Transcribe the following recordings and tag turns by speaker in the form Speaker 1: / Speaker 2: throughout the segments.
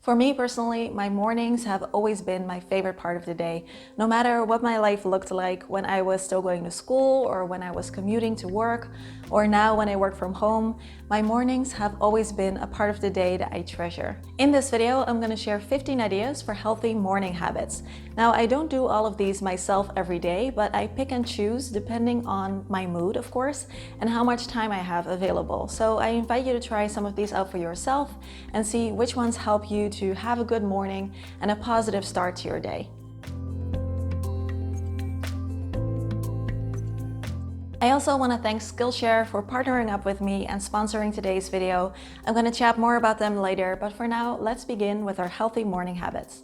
Speaker 1: For me personally, my mornings have always been my favorite part of the day. No matter what my life looked like when I was still going to school or when I was commuting to work or now when I work from home, my mornings have always been a part of the day that I treasure. In this video, I'm going to share 15 ideas for healthy morning habits. Now, I don't do all of these myself every day, but I pick and choose depending on my mood, of course, and how much time I have available. So I invite you to try some of these out for yourself and see which ones help you to have a good morning and a positive start to your day. I also want to thank Skillshare for partnering up with me and sponsoring today's video. I'm going to chat more about them later, but for now, let's begin with our healthy morning habits.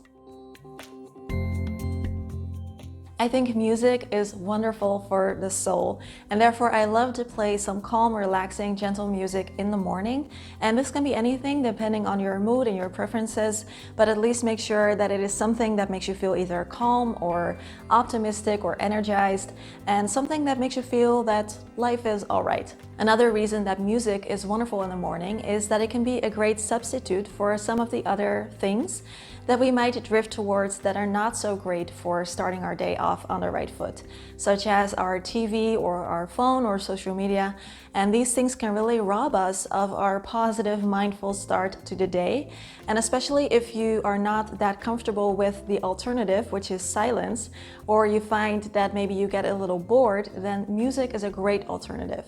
Speaker 1: I think music is wonderful for the soul, and therefore I love to play some calm, relaxing, gentle music in the morning. And this can be anything depending on your mood and your preferences, but at least make sure that it is something that makes you feel either calm or optimistic or energized, and something that makes you feel that life is all right. Another reason that music is wonderful in the morning is that it can be a great substitute for some of the other things that we might drift towards that are not so great for starting our day off on the right foot, such as our TV or our phone or social media. And these things can really rob us of our positive, mindful start to the day. And especially if you are not that comfortable with the alternative, which is silence, or you find that maybe you get a little bored, then music is a great alternative.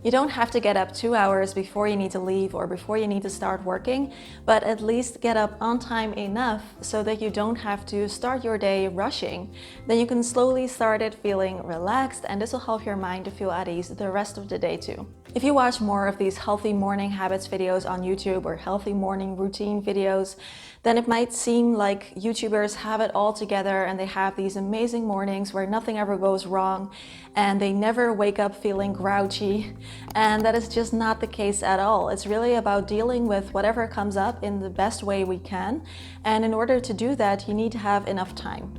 Speaker 1: You don't have to get up 2 hours before you need to leave or before you need to start working, but at least get up on time enough so that you don't have to start your day rushing. Then you can slowly start it feeling relaxed, and this will help your mind to feel at ease the rest of the day too. If you watch more of these healthy morning habits videos on YouTube or healthy morning routine videos, then it might seem like YouTubers have it all together and they have these amazing mornings where nothing ever goes wrong and they never wake up feeling grouchy. And that is just not the case at all. It's really about dealing with whatever comes up in the best way we can. And in order to do that, you need to have enough time.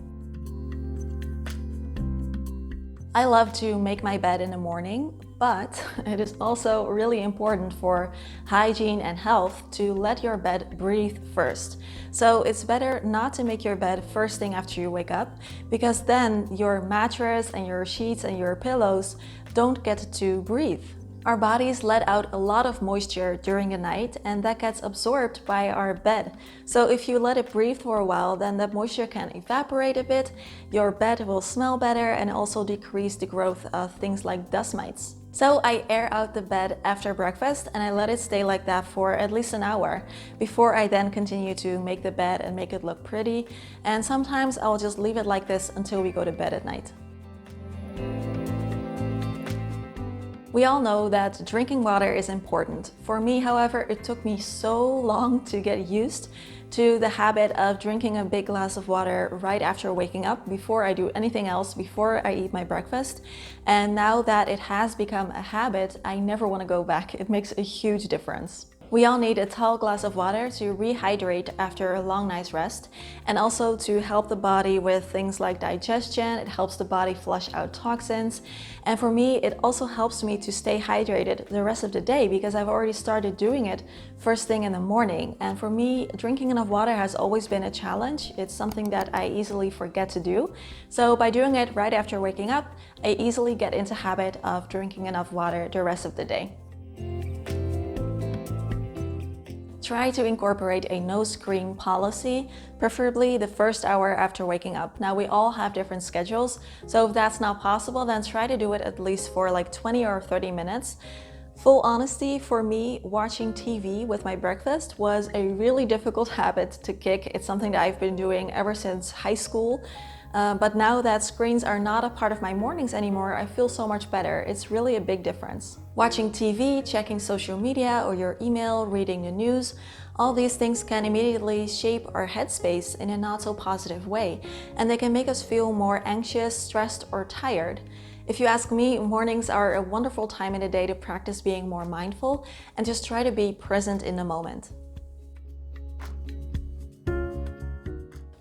Speaker 1: I love to make my bed in the morning, but it is also really important for hygiene and health to let your bed breathe first. So it's better not to make your bed first thing after you wake up, because then your mattress and your sheets and your pillows don't get to breathe. Our bodies let out a lot of moisture during the night, and that gets absorbed by our bed. So if you let it breathe for a while, then that moisture can evaporate a bit, your bed will smell better, and also decrease the growth of things like dust mites. So I air out the bed after breakfast and I let it stay like that for at least an hour before I then continue to make the bed and make it look pretty. And sometimes I'll just leave it like this until we go to bed at night. We all know that drinking water is important. For me, however, it took me so long to get used to the habit of drinking a big glass of water right after waking up, before I do anything else, before I eat my breakfast. And now that it has become a habit, I never want to go back. It makes a huge difference. We all need a tall glass of water to rehydrate after a long night's rest, and also to help the body with things like digestion. It helps the body flush out toxins. And for me, it also helps me to stay hydrated the rest of the day because I've already started doing it first thing in the morning. And for me, drinking enough water has always been a challenge. It's something that I easily forget to do. So by doing it right after waking up, I easily get into habit of drinking enough water the rest of the day. Try to incorporate a no screen policy, preferably the first hour after waking up. Now, we all have different schedules, so if that's not possible, then try to do it at least for like 20 or 30 minutes. Full honesty, for me, watching TV with my breakfast was a really difficult habit to kick. It's something that I've been doing ever since high school. But now that screens are not a part of my mornings anymore, I feel so much better. It's really a big difference. Watching TV, checking social media or your email, reading the news, all these things can immediately shape our headspace in a not so positive way, and they can make us feel more anxious, stressed, or tired. If you ask me, mornings are a wonderful time in the day to practice being more mindful and just try to be present in the moment.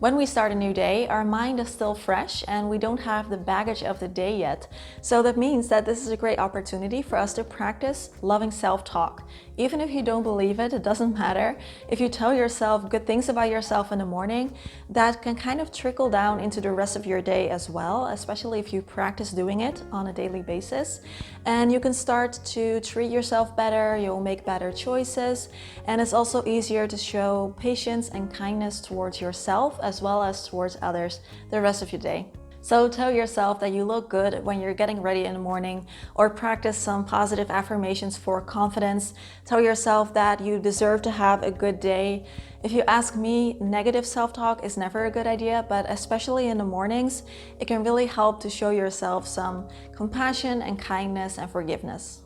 Speaker 1: When we start a new day, our mind is still fresh and we don't have the baggage of the day yet. So that means that this is a great opportunity for us to practice loving self-talk. Even if you don't believe it, it doesn't matter. If you tell yourself good things about yourself in the morning, that can kind of trickle down into the rest of your day as well, especially if you practice doing it on a daily basis. And you can start to treat yourself better, you'll make better choices, and it's also easier to show patience and kindness towards yourself as well as towards others the rest of your day. So tell yourself that you look good when you're getting ready in the morning, or practice some positive affirmations for confidence. Tell yourself that you deserve to have a good day. If you ask me, negative self-talk is never a good idea, but especially in the mornings, it can really help to show yourself some compassion and kindness and forgiveness.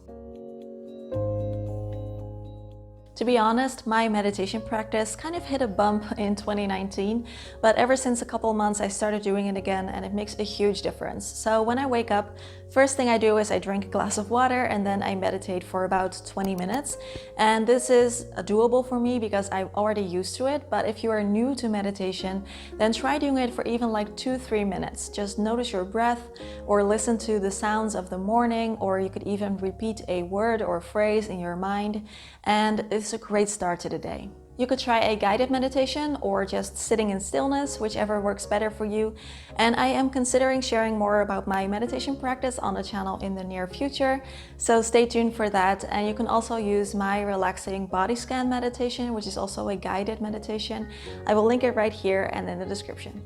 Speaker 1: To be honest, my meditation practice kind of hit a bump in 2019, but ever since a couple months I started doing it again and it makes a huge difference. So when I wake up, first thing I do is I drink a glass of water and then I meditate for about 20 minutes. And this is doable for me because I'm already used to it, but if you are new to meditation, then try doing it for even like 2-3 minutes. Just notice your breath or listen to the sounds of the morning, or you could even repeat a word or phrase in your mind, and it's a great start to the day. You could try a guided meditation or just sitting in stillness, whichever works better for you. And I am considering sharing more about my meditation practice on the channel in the near future, so stay tuned for that. And you can also use my relaxing body scan meditation, which is also a guided meditation. I will link it right here and in the description.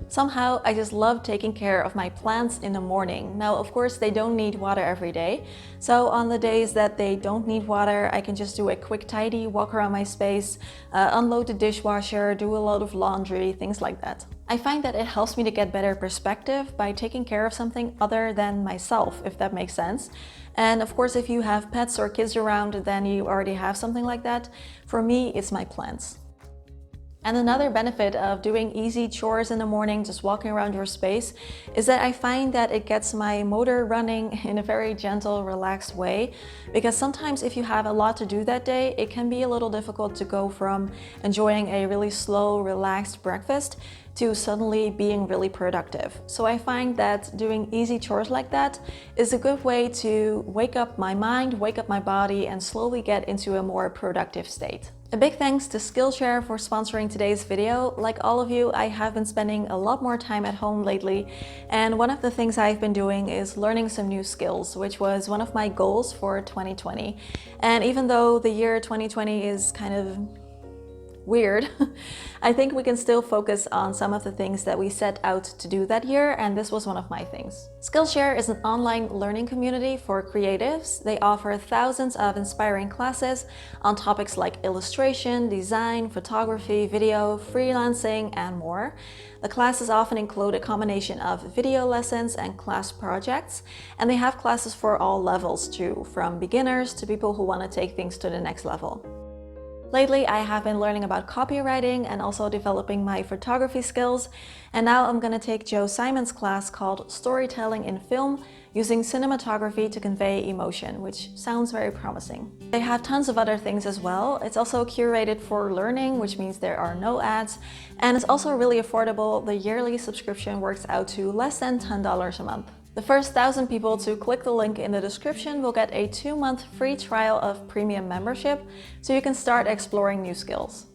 Speaker 1: Somehow, I just love taking care of my plants in the morning. Now, of course, they don't need water every day. So on the days that they don't need water, I can just do a quick tidy, walk around my space, unload the dishwasher, do a load of laundry, things like that. I find that it helps me to get better perspective by taking care of something other than myself, if that makes sense. And of course, if you have pets or kids around, then you already have something like that. For me, it's my plants. And another benefit of doing easy chores in the morning, just walking around your space, is that I find that it gets my motor running in a very gentle, relaxed way. Because sometimes if you have a lot to do that day, it can be a little difficult to go from enjoying a really slow, relaxed breakfast to suddenly being really productive. So I find that doing easy chores like that is a good way to wake up my mind, wake up my body, and slowly get into a more productive state. A big thanks to Skillshare for sponsoring today's video. Like all of you, I have been spending a lot more time at home lately, and one of the things I've been doing is learning some new skills, which was one of my goals for 2020. And even though the year 2020 is kind of weird, I think we can still focus on some of the things that we set out to do that year, and this was one of my things. Skillshare is an online learning community for creatives. They offer thousands of inspiring classes on topics like illustration, design, photography, video, freelancing, and more. The classes often include a combination of video lessons and class projects, and they have classes for all levels too, from beginners to people who want to take things to the next level. Lately, I have been learning about copywriting and also developing my photography skills. And now I'm going to take Joe Simon's class called Storytelling in Film, using cinematography to convey emotion, which sounds very promising. They have tons of other things as well. It's also curated for learning, which means there are no ads. And it's also really affordable. The yearly subscription works out to less than $10 a month. The first 1,000 people to click the link in the description will get a 2-month free trial of premium membership, so you can start exploring new skills.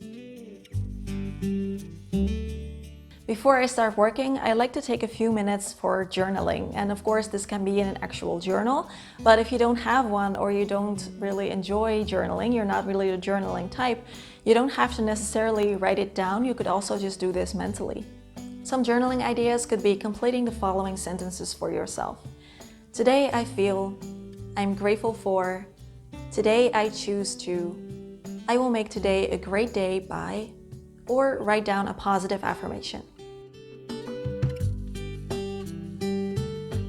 Speaker 1: Before I start working, I like to take a few minutes for journaling. And of course, this can be in an actual journal, but if you don't have one or you don't really enjoy journaling, you're not really a journaling type, you don't have to necessarily write it down. You could also just do this mentally. Some journaling ideas could be completing the following sentences for yourself. Today I feel, I'm grateful for, today I choose to, I will make today a great day by, or write down a positive affirmation.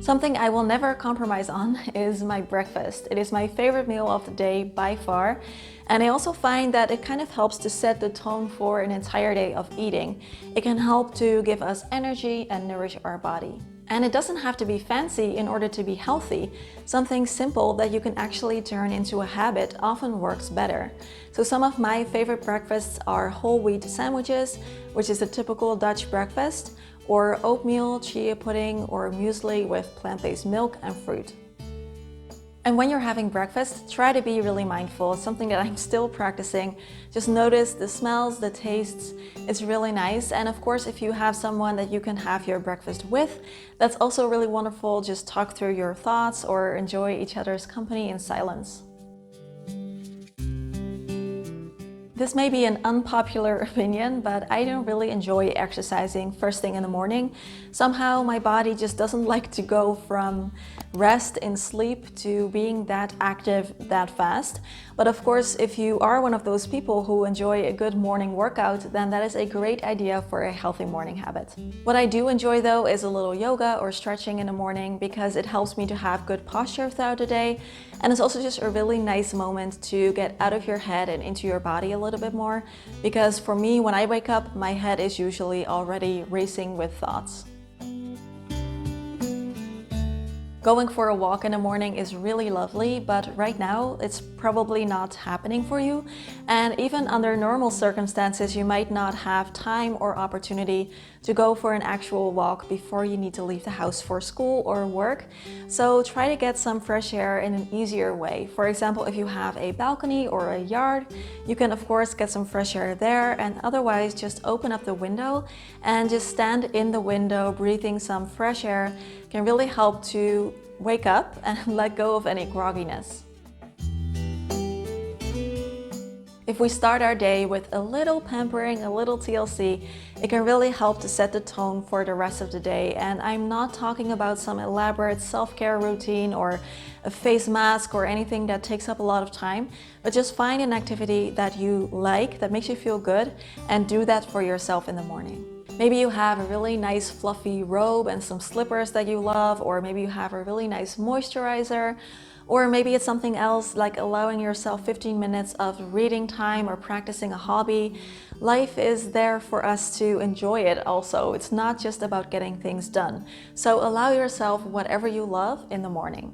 Speaker 1: Something I will never compromise on is my breakfast. It is my favorite meal of the day by far. And I also find that it kind of helps to set the tone for an entire day of eating. It can help to give us energy and nourish our body. And it doesn't have to be fancy in order to be healthy. Something simple that you can actually turn into a habit often works better. So some of my favorite breakfasts are whole wheat sandwiches, which is a typical Dutch breakfast, or oatmeal, chia pudding, or muesli with plant-based milk and fruit. And when you're having breakfast, try to be really mindful. It's something that I'm still practicing. Just notice the smells, the tastes. It's really nice. And of course, if you have someone that you can have your breakfast with, that's also really wonderful. Just talk through your thoughts or enjoy each other's company in silence. This may be an unpopular opinion, but I don't really enjoy exercising first thing in the morning. Somehow my body just doesn't like to go from rest and sleep to being that active that fast. But of course, if you are one of those people who enjoy a good morning workout, then that is a great idea for a healthy morning habit. What I do enjoy though is a little yoga or stretching in the morning because it helps me to have good posture throughout the day. And it's also just a really nice moment to get out of your head and into your body a little bit more. Because for me, when I wake up, my head is usually already racing with thoughts. Going for a walk in the morning is really lovely, but right now it's probably not happening for you. And even under normal circumstances, you might not have time or opportunity to go for an actual walk before you need to leave the house for school or work. So try to get some fresh air in an easier way. For example, if you have a balcony or a yard, you can of course get some fresh air there, and otherwise just open up the window and just stand in the window, breathing some fresh air can really help to wake up and let go of any grogginess. If we start our day with a little pampering, a little TLC, it can really help to set the tone for the rest of the day. And I'm not talking about some elaborate self-care routine or a face mask or anything that takes up a lot of time, but just find an activity that you like, that makes you feel good, and do that for yourself in the morning. Maybe you have a really nice fluffy robe and some slippers that you love, or maybe you have a really nice moisturizer, or maybe it's something else like allowing yourself 15 minutes of reading time or practicing a hobby. Life is there for us to enjoy it also. It's not just about getting things done. So allow yourself whatever you love in the morning.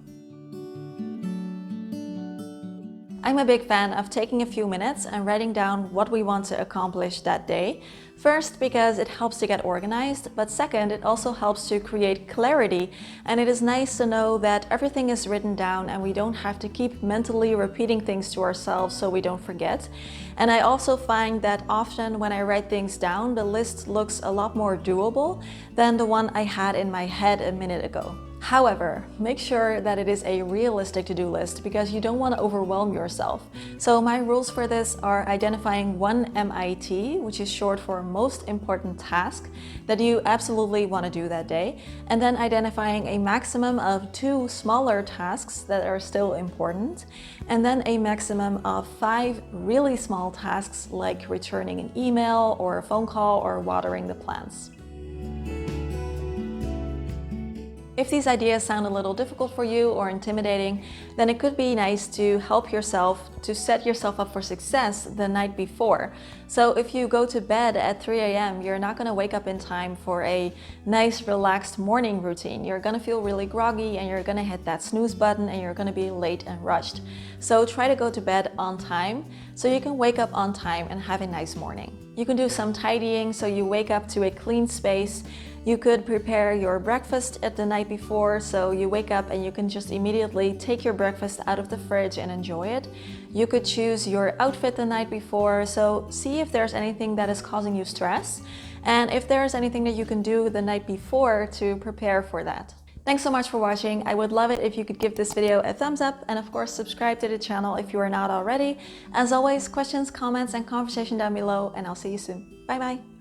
Speaker 1: I'm a big fan of taking a few minutes and writing down what we want to accomplish that day. First, because it helps to get organized, but second, it also helps to create clarity, and it is nice to know that everything is written down and we don't have to keep mentally repeating things to ourselves so we don't forget. And I also find that often when I write things down, the list looks a lot more doable than the one I had in my head a minute ago. However, make sure that it is a realistic to-do list because you don't want to overwhelm yourself. So my rules for this are identifying one MIT, which is short for most important task that you absolutely want to do that day, and then identifying a maximum of 2 smaller tasks that are still important, and then a maximum of 5 really small tasks like returning an email or a phone call or watering the plants. If these ideas sound a little difficult for you or intimidating, then it could be nice to help yourself to set yourself up for success the night before. So if you go to bed at 3 a.m., you're not going to wake up in time for a nice, relaxed morning routine. You're going to feel really groggy and you're going to hit that snooze button and you're going to be late and rushed. So try to go to bed on time so you can wake up on time and have a nice morning. You can do some tidying so you wake up to a clean space. You could prepare your breakfast at the night before, so you wake up and you can just immediately take your breakfast out of the fridge and enjoy it. You could choose your outfit the night before, so see if there's anything that is causing you stress, and if there's anything that you can do the night before to prepare for that. Thanks so much for watching. I would love it if you could give this video a thumbs up and of course subscribe to the channel if you are not already. As always, questions, comments, and conversation down below, and I'll see you soon. Bye bye.